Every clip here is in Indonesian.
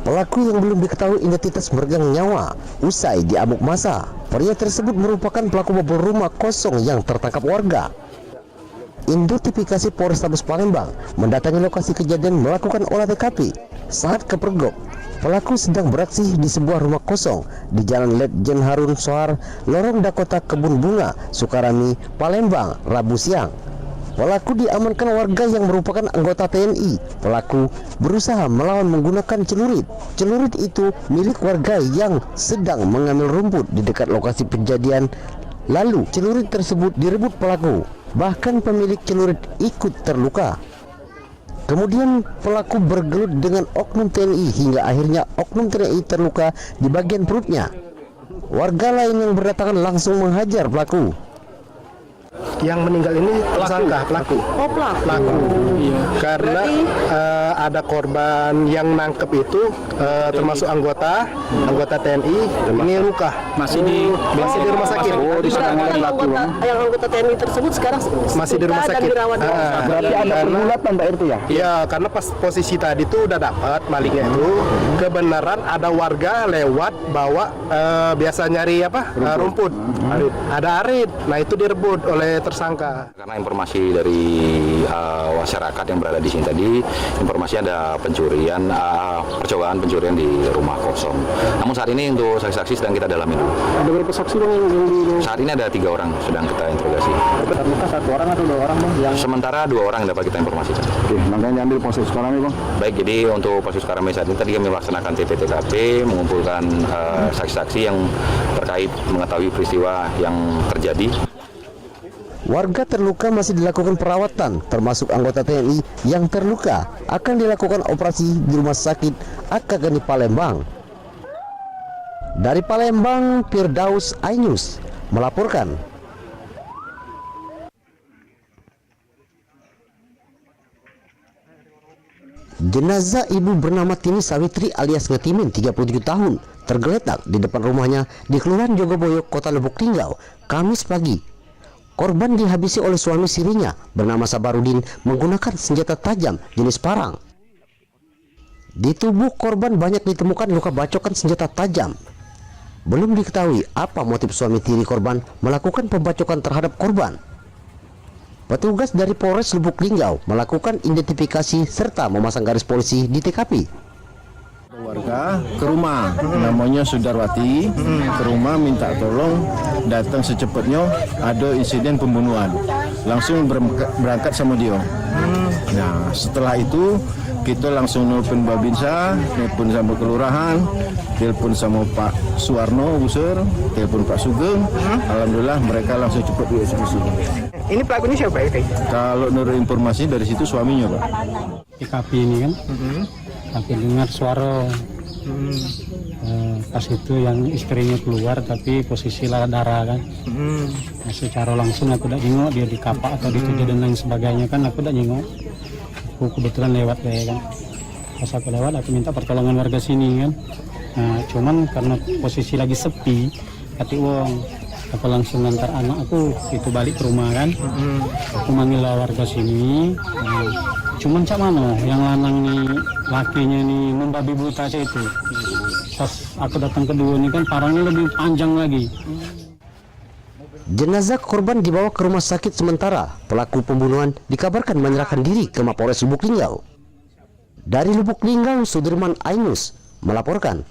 Pelaku yang belum diketahui identitas meregang nyawa usai diamuk massa. Pria tersebut merupakan pelaku bobol rumah kosong yang tertangkap warga. Identifikasi Polrestabes Palembang mendatangi lokasi kejadian melakukan olah TKP. Saat kepergok, pelaku sedang beraksi di sebuah rumah kosong di Jalan Letjen Harun Sohar, Lorong Dakota Kebun Bunga, Sukarami, Palembang, Rabu siang. Pelaku diamankan warga yang merupakan anggota TNI. Pelaku berusaha melawan menggunakan celurit. Celurit itu milik warga yang sedang mengambil rumput di dekat lokasi kejadian. Lalu celurit tersebut direbut pelaku. Bahkan pemilik celurit ikut terluka. Kemudian pelaku bergelut dengan oknum TNI hingga akhirnya oknum TNI terluka di bagian perutnya. Warga lain yang berdatangan langsung menghajar pelaku. Yang meninggal ini tersangka pelaku. Oh, Pelaku. Iya. Karena ada korban yang nangkep itu termasuk anggota TNI. Ini luka. Masih di rumah sakit. Oh, yang anggota TNI tersebut sekarang masih di rumah sakit. Berarti ada pergulatan Mbak Irti ya? Iya, karena pas posisi tadi itu udah dapat maliknya itu kebenaran ada warga lewat bawa biasa nyari rumput. Ada arit. Nah, itu direbut oleh tersangka. Karena informasi dari masyarakat yang berada di sini tadi, informasi ada pencurian, percobaan pencurian di rumah kosong. Namun saat ini untuk saksi-saksi sedang kita dalami dulu. Ada berapa saksi bang yang Saat ini ada 3 orang sedang kita interogasi. terluka 1 orang atau 2 orang bang? Sementara 2 orang yang dapat kita informasikan. Oke, makanya ambil posisi sekarang nih bang. Baik, jadi untuk posisi sekarang saat ini tadi kami melaksanakan TP/TKP, mengumpulkan saksi-saksi yang terkait mengetahui peristiwa yang terjadi. Warga terluka masih dilakukan perawatan, termasuk anggota TNI yang terluka akan dilakukan operasi di Rumah Sakit Akagani Palembang. Dari Palembang, Firdaus Ainus melaporkan. Jenazah ibu bernama Tini Sawitri alias Ngetimin 37 tahun tergeletak di depan rumahnya di Kelurahan Jogoboyo, Kota Lubuk Linggau, Kamis pagi. Korban dihabisi oleh suami sirinya bernama Sabarudin menggunakan senjata tajam jenis parang. Di tubuh korban banyak ditemukan luka bacokan senjata tajam. Belum diketahui apa motif suami tiri korban melakukan pembacokan terhadap korban. Petugas dari Polres Lubuk Linggau melakukan identifikasi serta memasang garis polisi di TKP. Warga ke rumah, namanya Sudarwati, ke rumah minta tolong datang secepatnya, ada insiden pembunuhan. Langsung berangkat sama dia. Nah, setelah itu kita langsung nelpon Babinsa, nelpon sama kelurahan, telepon sama Pak Suwarno Busur, telepon Pak Sugeng. Alhamdulillah mereka langsung cepat dieksekusi. Ini pelakunya siapa ya? Kalau menurut informasi dari situ suaminya, Pak. TKP ini kan, tapi dengar suara pas itu yang istrinya keluar tapi posisi darah kan. Nah, secara langsung aku tidak nengok dia di kapak atau di dan lain sebagainya kan, aku tidak nengok. Aku kebetulan lewat kan. Pas aku lewat aku minta pertolongan warga sini kan. Nah, cuman karena posisi lagi sepi, kati uang aku langsung ngantar anak aku itu balik ke rumah kan. Aku manggil warga sini. Nah, cuman cak mana yang lanang nih lakinya nih membabi buta aja itu. Pas aku datang kedua nih kan parangnya lebih panjang lagi. Jenazah korban dibawa ke rumah sakit sementara. Pelaku pembunuhan dikabarkan menyerahkan diri ke Mapolres Lubuk Linggau. Dari Lubuk Linggau, Sudirman Ainus melaporkan.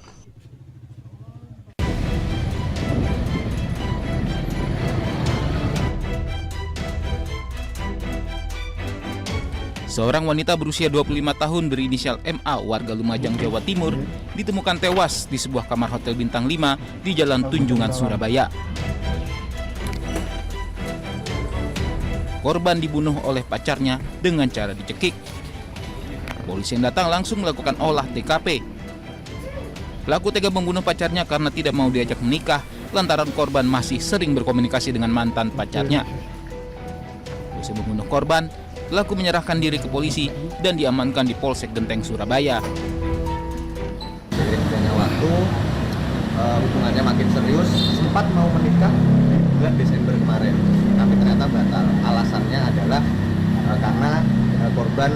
Seorang wanita berusia 25 tahun berinisial MA warga Lumajang, Jawa Timur ditemukan tewas di sebuah kamar hotel bintang 5 di Jalan Tunjungan, Surabaya. Korban dibunuh oleh pacarnya dengan cara dicekik. Polisi yang datang langsung melakukan olah TKP. Pelaku tega membunuh pacarnya karena tidak mau diajak menikah lantaran korban masih sering berkomunikasi dengan mantan pacarnya. Usai membunuh korban, pelaku menyerahkan diri ke polisi dan diamankan di Polsek Genteng, Surabaya. Seiring berjalannya waktu, hubungannya makin serius, sempat mau menikah bulan Desember kemarin, tapi ternyata batal. Alasannya adalah karena korban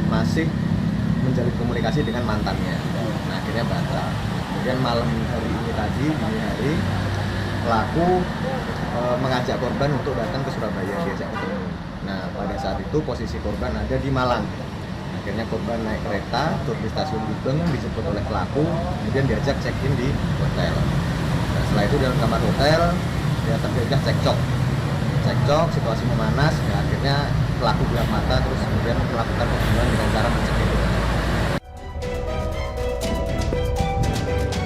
masih menjalin komunikasi dengan mantannya. Nah akhirnya batal. Kemudian malam hari ini tadi, dini hari, pelaku mengajak korban untuk datang ke Surabaya, diajak ketemu. Nah pada saat itu posisi korban ada di Malang. Akhirnya korban naik kereta, turun di stasiun Gubeng, dijemput oleh pelaku, kemudian diajak check-in di hotel. Nah, setelah itu dalam kamar hotel, dia terjadi cekcok, situasi memanas, dan akhirnya pelaku gelap mata, terus kemudian melakukan pembunuhan dengan cara mencekik.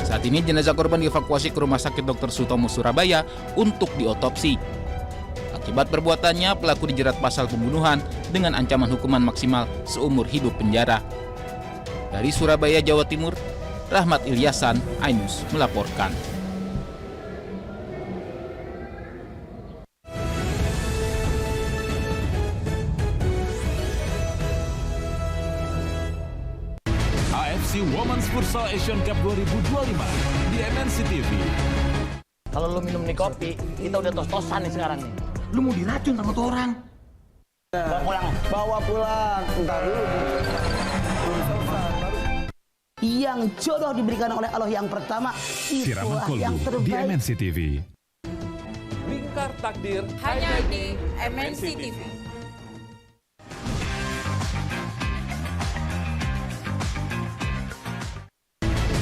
Saat ini jenazah korban dievakuasi ke Rumah Sakit Dr. Sutomo Surabaya untuk diotopsi. Akibat perbuatannya, pelaku dijerat pasal pembunuhan dengan ancaman hukuman maksimal seumur hidup penjara. Dari Surabaya, Jawa Timur, Rahmat Ilyasan, Ainus melaporkan. AFC Women's Futsal Asian Cup 2025 di MNC TV. Kalau lu minum nih kopi, kita udah tos-tosan nih sekarang nih. Lu mau diracun sama tuh orang. Bawa pulang. Entar dulu. Yang jodoh diberikan oleh Allah yang pertama, itulah yang terbaik. Di MNC TV. Lingkar Takdir hanya di MNC TV.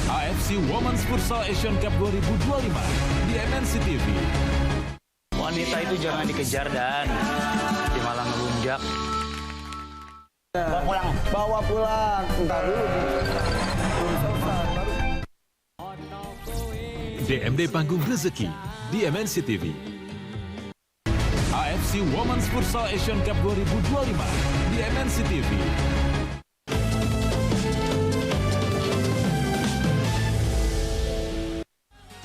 AFC Women's Futsal Asian Cup 2025 di MNC TV. Wanita itu jangan dikejar dan malah ngelunjak. Bawa pulang. Entar dulu. DMD Panggung Rezeki di MNC TV. AFC Women's Futsal Asian Cup 2025 di MNC TV.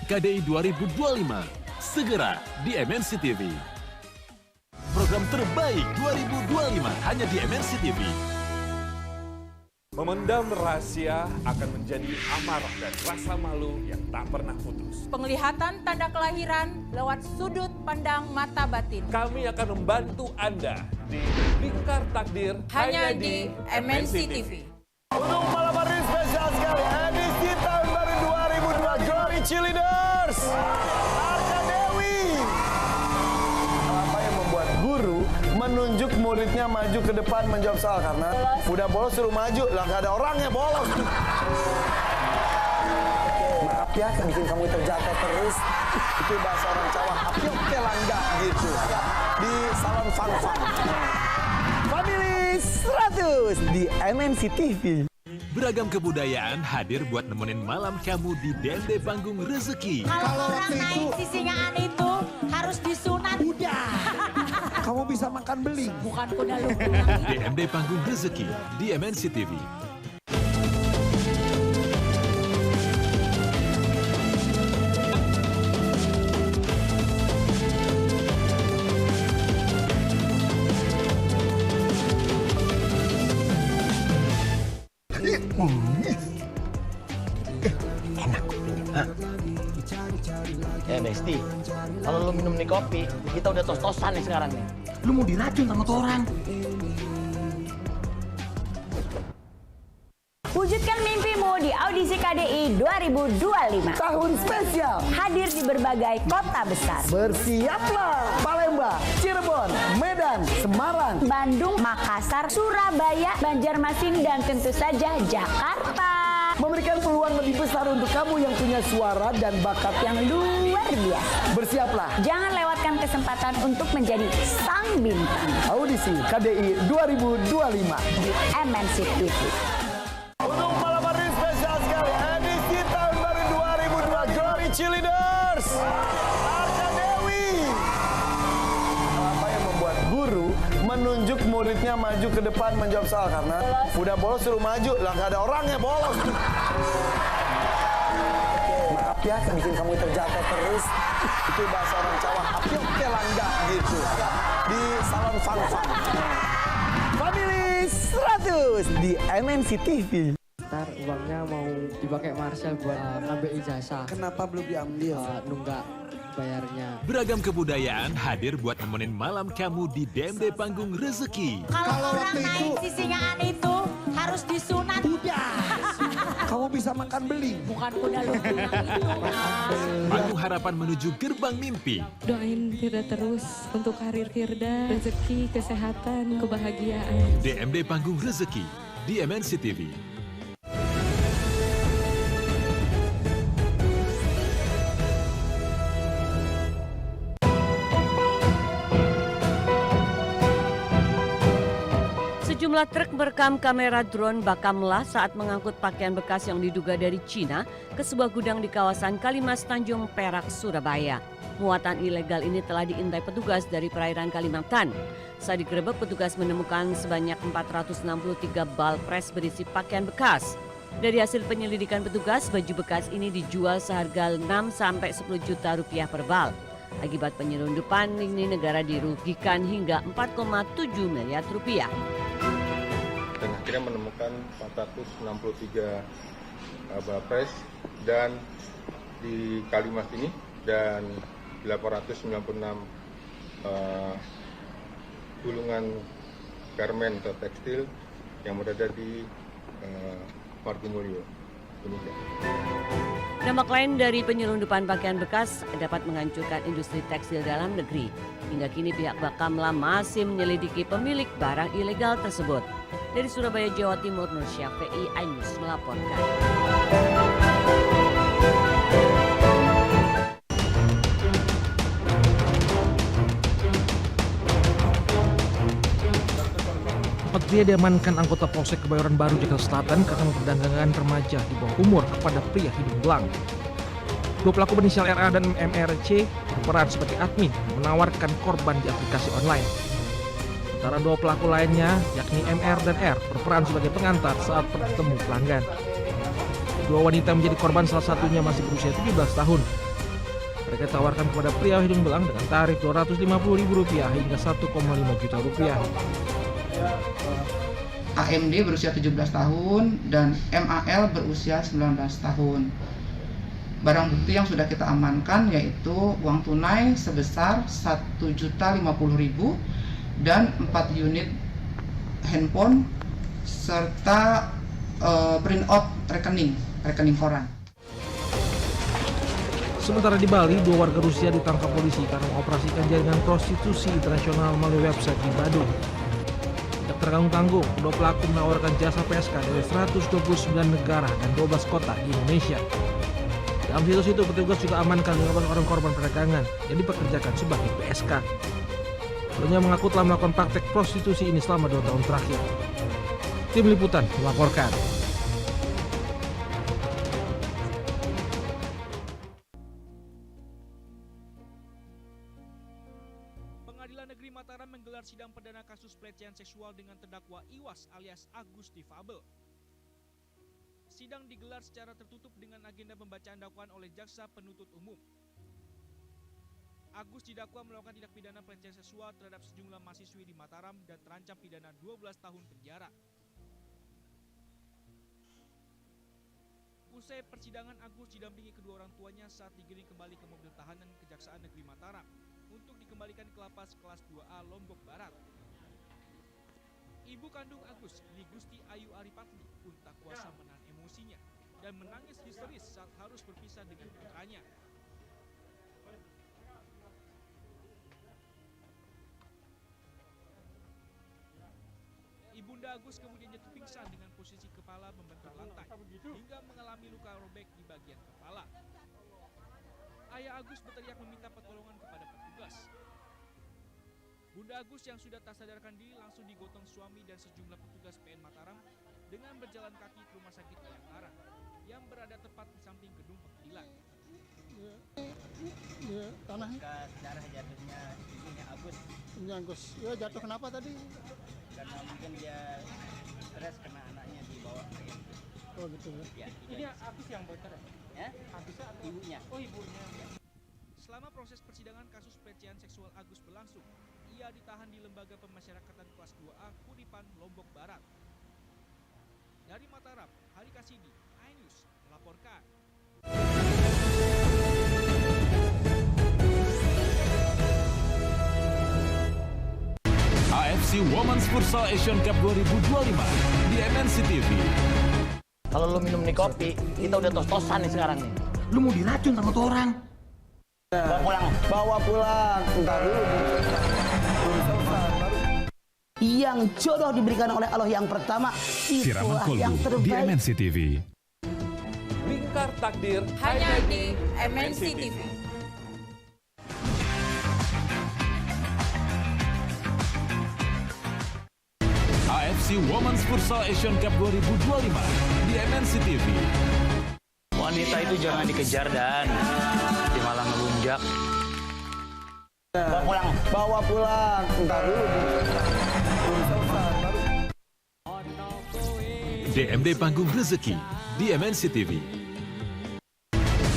KDI 2025 segera di MNC TV. Program terbaik 2025 hanya di MNC TV. Memendam rahasia akan menjadi amarah dan rasa malu yang tak pernah putus. Penglihatan tanda kelahiran lewat sudut pandang mata batin. Kami akan membantu Anda di Lingkar Takdir hanya di MNC TV. Untuk malam hari spesial sekali, edisi tahun baru 2002 Glory Cheerleaders. Menunjuk muridnya maju ke depan menjawab soal karena udah bolos suruh maju lah, nggak ada orangnya bolos. Maaf ya, bikin kamu terjatuh terus. Itu bahasa orang Jawa. Oke langga gitu di salon fun. Family 100 di MNC TV. Beragam kebudayaan hadir buat nemenin malam kamu di DMD Panggung Rezeki. Kalau orang naik sisingaan itu harus disunat. Udah. Kamu bisa makan beling. Bukan kuda lumpur. DMD Panggung Rezeki di MNC TV. Besti, kalau lu minum nih kopi, kita udah tos-tosan nih sekarang nih. Lu mau diracun sama tuh orang. Wujudkan mimpimu di audisi KDI 2025. Tahun spesial Hadir di berbagai kota besar. Bersiaplah Palembang, Cirebon, Medan, Semarang, Bandung, Makassar, Surabaya, Banjarmasin, dan tentu saja Jakarta. Memberikan peluang lebih besar untuk kamu yang punya suara dan bakat yang luar biasa. Bersiaplah. Jangan lewatkan kesempatan untuk menjadi sang bintang. Audisi KDI 2025 di MNC TV. Untuk malam hari spesial sekali, edisi tahun baru 2002 Glory Cheerleaders. Arka Dewi. Apa yang membuat guru menunjuk muridnya maju ke depan menjawab soal karena udah bolos suruh maju lah, nggak ada orangnya bolos. Maaf ya, bikin kamu terjatuh terus. Itu bahasa orang Jawa. Oke langga gitu di salon fun. Family 100 di MNC TV. Ntar uangnya mau dipakai Marcel buat ngambil ijazah. Kenapa belum diambil? Nunggak bayarnya. Beragam kebudayaan hadir buat nemenin malam kamu di DMD Panggung Rezeki. Kalau orang naik sisingaan itu harus disunat. bisa makan beli. Bukan kuda lumping yang itu. Panggung Harapan menuju gerbang mimpi. Doain Firda terus untuk karir Firda, rezeki, kesehatan, kebahagiaan. DMD Panggung Rezeki di MNC TV. Sejumlah truk merekam kamera drone Bakamla saat mengangkut pakaian bekas yang diduga dari Cina ke sebuah gudang di kawasan Kalimas Tanjung Perak, Surabaya. Muatan ilegal ini telah diintai petugas dari perairan Kalimantan. Saat digerebek, petugas menemukan sebanyak 463 bal pres berisi pakaian bekas. Dari hasil penyelidikan petugas, baju bekas ini dijual seharga 6-10 juta rupiah per bal. Akibat penyelundupan ini negara dirugikan hingga 4,7 miliar rupiah. Dan akhirnya menemukan 463 bapres dan di Kalimas ini dan 896 gulungan garmen atau tekstil yang berada di Margomulyo, Indonesia. Dampak lain dari penyelundupan pakaian bekas dapat menghancurkan industri tekstil dalam negeri. Hingga kini pihak Bakamla masih menyelidiki pemilik barang ilegal tersebut. Dari Surabaya, Jawa Timur, Nur Syafi'i, iNews melaporkan. Empat pria diamankan anggota Polsek Kebayoran Baru, Jakarta Selatan karena memperdagangkan remaja di bawah umur kepada pria hidung belang. Dua pelaku berinisial RA dan MRC berperan sebagai admin menawarkan korban di aplikasi online. Sementara dua pelaku lainnya, yakni MR dan R, berperan sebagai pengantar saat bertemu pelanggan. Dua wanita menjadi korban, salah satunya masih berusia 17 tahun. Mereka tawarkan kepada pria hidung belang dengan tarif Rp250.000 hingga Rp1,5 juta. AMD berusia 17 tahun dan MAL berusia 19 tahun. Barang bukti yang sudah kita amankan yaitu uang tunai sebesar Rp1.050.000 dan 4 unit handphone serta print out rekening koran. Sementara di Bali, dua warga Rusia ditangkap polisi karena mengoperasikan jaringan prostitusi internasional melalui website di Badung. Tidak tertanggung-tanggung, kedua pelaku menawarkan jasa PSK dari 129 negara dan 12 kota di Indonesia. Dalam situs itu, petugas juga amankan 8 orang korban perdagangan yang dipekerjakan sebagai PSK. Keduanya mengaku telah melakukan praktek prostitusi ini selama 2 tahun terakhir. Tim Liputan melaporkan. Pengadilan Negeri Mataram menggelar sidang perdana kasus pelecehan seksual dengan terdakwa Iwas alias Agus Difabel. Sidang digelar secara tertutup dengan agenda pembacaan dakwaan oleh jaksa penuntut umum. Agus didakwa melakukan tindak pidana pelecehan seksual terhadap sejumlah mahasiswi di Mataram dan terancam pidana 12 tahun penjara. Usai persidangan, Agus didampingi kedua orang tuanya saat digiring kembali ke mobil tahanan Kejaksaan Negeri Mataram untuk dikembalikan ke lapas kelas 2A Lombok Barat. Ibu kandung Agus, Li Gusti Ayu Aripatli, pun tak kuasa menahan emosinya dan menangis histeris saat harus berpisah dengan putranya. Ibunda Agus kemudian jatuh pingsan dengan posisi kepala membentur lantai hingga mengalami luka robek di bagian kepala. Ayah Agus berteriak meminta pertolongan kepada petugas. Bunda Agus yang sudah tak sadarkan diri langsung digotong suami dan sejumlah petugas PN Mataram dengan berjalan kaki ke Rumah Sakit Bayangkara yang berada tepat di samping gedung pengadilan. Tanah darah jatuhnya ini Agus. Ini Agus. Ya jatuh kenapa tadi? Karena mungkin dia stres kena anaknya dibawa. Oh gitu ya. Ini Agus yang bercerai? Ya? Agusnya ibunya. Oh ibunya. Selama proses persidangan kasus pelecehan seksual Agus berlangsung, ia ditahan di Lembaga Pemasyarakatan Kelas 2A Kudipan, Lombok Barat. Dari Mataram, Hari Kasidi, iNews melaporkan. AFC Women's Futsal Asian Cup 2025 di MNC TV. Kalau lu minum nih kopi, kita udah tos-tosan nih sekarang nih. Lu mau diracun sama tuh orang. Bawa pulang. Ntar dulu. Yang jodoh diberikan oleh Allah yang pertama, itulah yang terbaik. Di MNC TV. Lingkar Takdir hanya di MNC TV. AFC Women's Futsal Asian Cup 2025 di MNC TV. Wanita itu jangan dikejar dan malah ngelunjak. Bawa pulang. Ntar dulu. DMD Panggung Rezeki di MNC TV.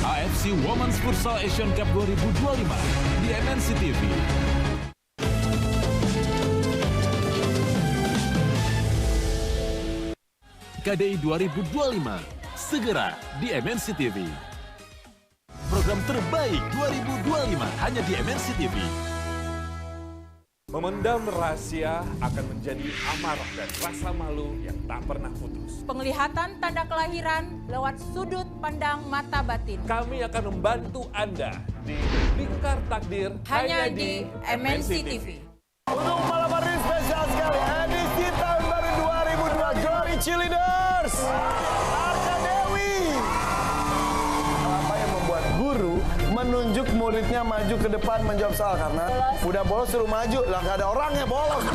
AFC Women's Futsal Asian Cup 2025 di MNC TV. KDI 2025 segera di MNC TV. Program terbaik 2025 hanya di MNC TV. Memendam rahasia akan menjadi amarah dan rasa malu yang tak pernah putus. Penglihatan tanda kelahiran lewat sudut pandang mata batin. Kami akan membantu Anda di Lingkar Takdir hanya di MNC TV. Untuk malam hari spesial sekali, edisi tahun baru 2002 Glory Cheerleaders, Arca Dewi. Apa yang membuat guru menunjuk muridnya maju ke depan menjawab soal? Karena udah bolos suruh maju, lah nggak ada orangnya bolos.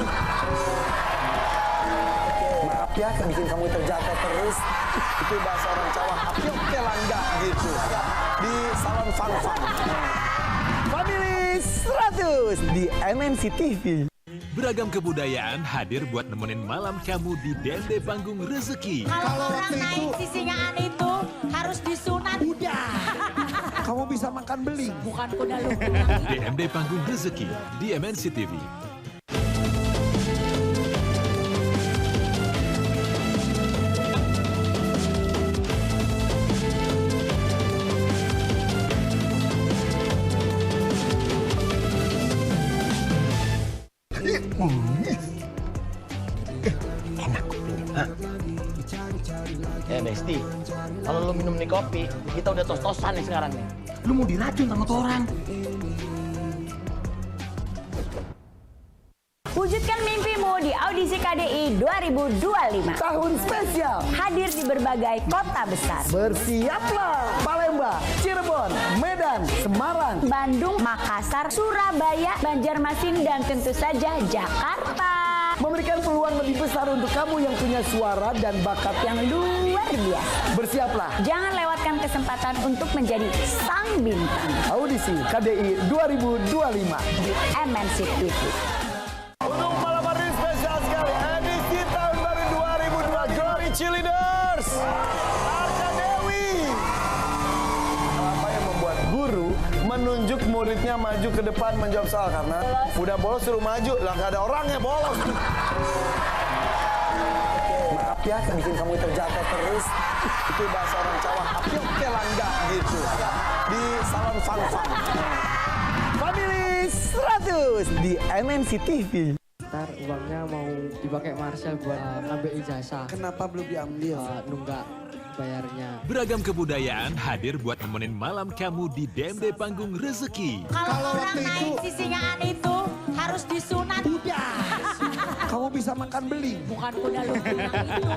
Maaf ya, bikin kamu terjatuh terus. Itu bahasa orang Jawa, apiok kelangga gitu. Di salon fun-fun. Family 100 di MNC TV. Beragam kebudayaan hadir buat nemenin malam kamu di Dende Panggung Rezeki. Kalau orang naik sisingaan itu harus disunat. Udah. Kamu bisa makan beling. Bukan kuda lumpur. DMD Panggung Rezeki di MNC TV. Besti, kalau lu minum nih kopi, kita udah tos-tosan nih sekarang nih. Lu mau diracun sama tuh orang. Wujudkan mimpimu di audisi KDI 2025. Tahun spesial Hadir di berbagai kota besar. Bersiaplah Palembang, Cirebon, Medan, Semarang, Bandung, Makassar, Surabaya, Banjarmasin, dan tentu saja Jakarta. Memberikan peluang lebih besar untuk kamu yang punya suara dan bakat yang luar biasa. Bersiaplah. Jangan lewatkan kesempatan untuk menjadi sang bintang. Audisi KDI 2025 di MNC TV. Untuk malam hari spesial sekali, edisi tahun baru 2002 Glory Cheerleaders, Arca Dewi. Apa yang membuat guru menunjuk muridnya maju ke depan menjawab soal? Karena udah bolos suruh maju, lah nggak ada orangnya bolos. Maaf ya, bikin kamu terjatuh terus. Itu bahasa orang Jawa, apiok kelangga gitu. Di salon fun-fun. Family 100 di MNC TV. Ntar uangnya mau dipakai Marcel buat ngambil ijazah. Kenapa belum diambil? Nunggak bayarnya. Beragam kebudayaan hadir buat nemenin malam kamu di DMD Panggung Rezeki. Kalau orang naik sisingaan itu harus disunat. Udah. Kamu bisa makan beling. Bukan kuda lumpur itu.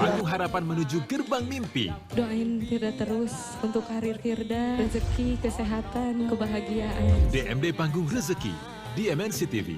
Panggung harapan menuju gerbang mimpi. Doain Firda terus untuk karir Firda, rezeki, kesehatan, kebahagiaan. DMD Panggung Rezeki di MNC TV.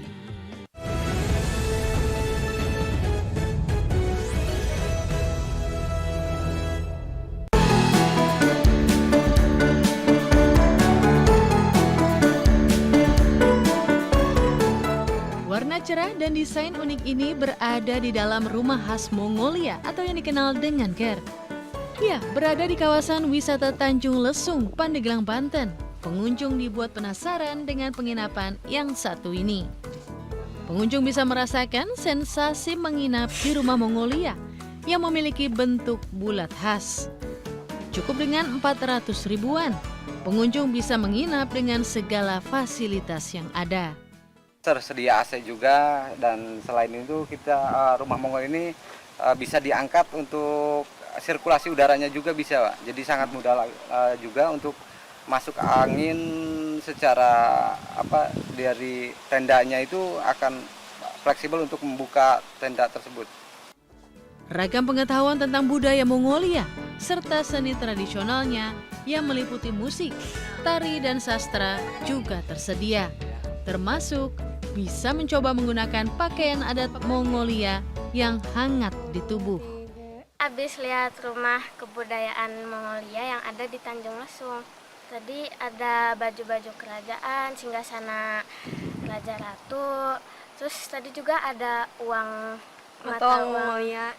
Warna cerah dan desain unik ini berada di dalam rumah khas Mongolia atau yang dikenal dengan Ger. Ya, berada di kawasan wisata Tanjung Lesung, Pandeglang, Banten. Pengunjung dibuat penasaran dengan penginapan yang satu ini. Pengunjung bisa merasakan sensasi menginap di rumah Mongolia yang memiliki bentuk bulat khas. Cukup dengan 400 ribuan, pengunjung bisa menginap dengan segala fasilitas yang ada. Tersedia AC juga, dan selain itu kita rumah Mongol ini bisa diangkat untuk sirkulasi udaranya juga bisa, Pak. Jadi sangat mudah juga untuk masuk angin secara dari tendanya itu akan fleksibel untuk membuka tenda tersebut. Ragam pengetahuan tentang budaya Mongolia serta seni tradisionalnya yang meliputi musik, tari, dan sastra juga tersedia. Termasuk bisa mencoba menggunakan pakaian adat Mongolia yang hangat di tubuh. Habis lihat rumah kebudayaan Mongolia yang ada di Tanjung Lesung. Tadi ada baju-baju kerajaan, singgasana Raja Ratu. Terus tadi juga ada uang mata uang Mongolia.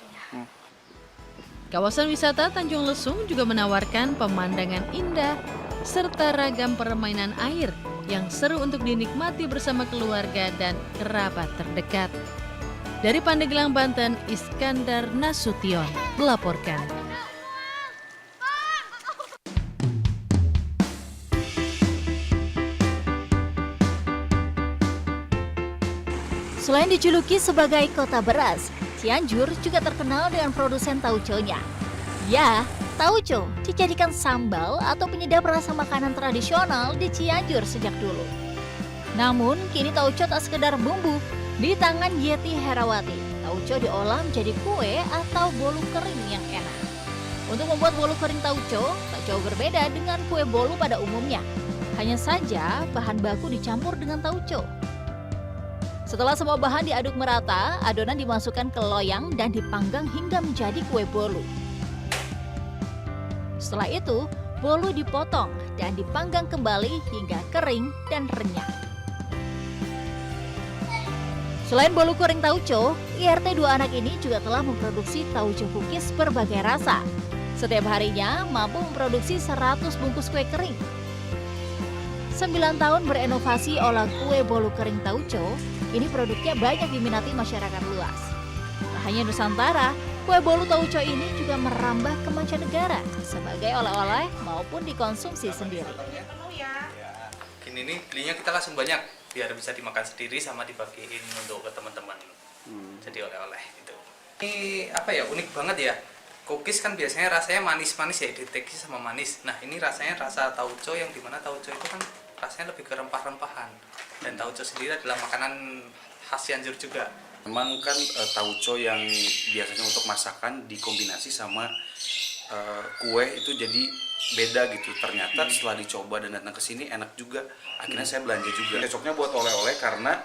Kawasan wisata Tanjung Lesung juga menawarkan pemandangan indah serta ragam permainan air yang seru untuk dinikmati bersama keluarga dan kerabat terdekat. Dari Pandeglang, Banten, Iskandar Nasution melaporkan. Selain dijuluki sebagai kota beras, Cianjur juga terkenal dengan produsen tauconya. Ya, tauco dijadikan sambal atau penyedap rasa makanan tradisional di Cianjur sejak dulu. Namun, kini tauco tak sekedar bumbu. Di tangan Yeti Herawati, tauco diolah menjadi kue atau bolu kering yang enak. Untuk membuat bolu kering tauco, tak jauh berbeda dengan kue bolu pada umumnya. Hanya saja, bahan baku dicampur dengan tauco. Setelah semua bahan diaduk merata, adonan dimasukkan ke loyang dan dipanggang hingga menjadi kue bolu. Setelah itu, bolu dipotong dan dipanggang kembali hingga kering dan renyah. Selain bolu kering tauco, IRT 2 anak ini juga telah memproduksi tauco cookies berbagai rasa. Setiap harinya mampu memproduksi 100 bungkus kue kering. 9 tahun berinovasi olah kue bolu kering tauco, ini produknya banyak diminati masyarakat luas. Tak hanya Nusantara, kue bolu tauco ini juga merambah ke mancanegara sebagai oleh-oleh maupun dikonsumsi sendiri. Ini nih belinya kita langsung banyak biar bisa dimakan sendiri sama dibagiin untuk ke teman-teman. Jadi oleh-oleh gitu. Ini unik banget ya. Cookies kan biasanya rasanya manis-manis ya, deteksi sama manis. Nah ini rasanya rasa tauco yang dimana tauco itu kan rasanya lebih ke rempah-rempahan. Dan tauco sendiri adalah makanan khas Cianjur juga. Memang kan tauco yang biasanya untuk masakan dikombinasi sama kue itu jadi beda gitu. Ternyata setelah dicoba dan datang ke sini enak juga. Akhirnya saya belanja juga. Cocoknya buat oleh-oleh karena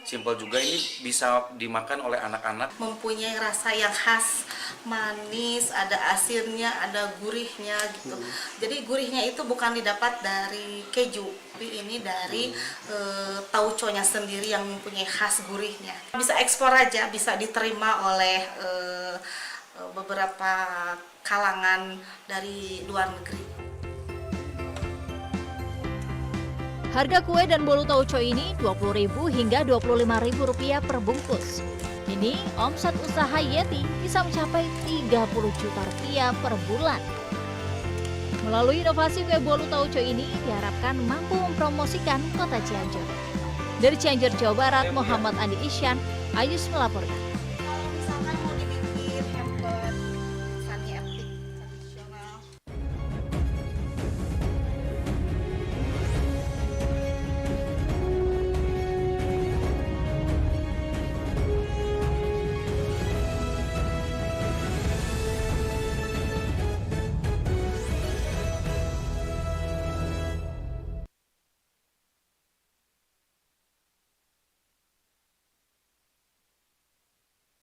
simple juga ini bisa dimakan oleh anak-anak. Mempunyai rasa yang khas, manis, ada asinnya, ada gurihnya gitu. Jadi gurihnya itu bukan didapat dari keju, tapi ini dari tauconya sendiri yang mempunyai khas gurihnya. Bisa ekspor aja, bisa diterima oleh beberapa kalangan dari luar negeri. Harga kue dan bolu tauco ini Rp20.000 hingga Rp25.000 per bungkus. Kini omset usaha Yeti bisa mencapai Rp30 juta per bulan. Melalui inovasi kue bolu tauco ini diharapkan mampu mempromosikan kota Cianjur. Dari Cianjur, Jawa Barat, Muhammad Andi Isyan, Ayus melaporkan.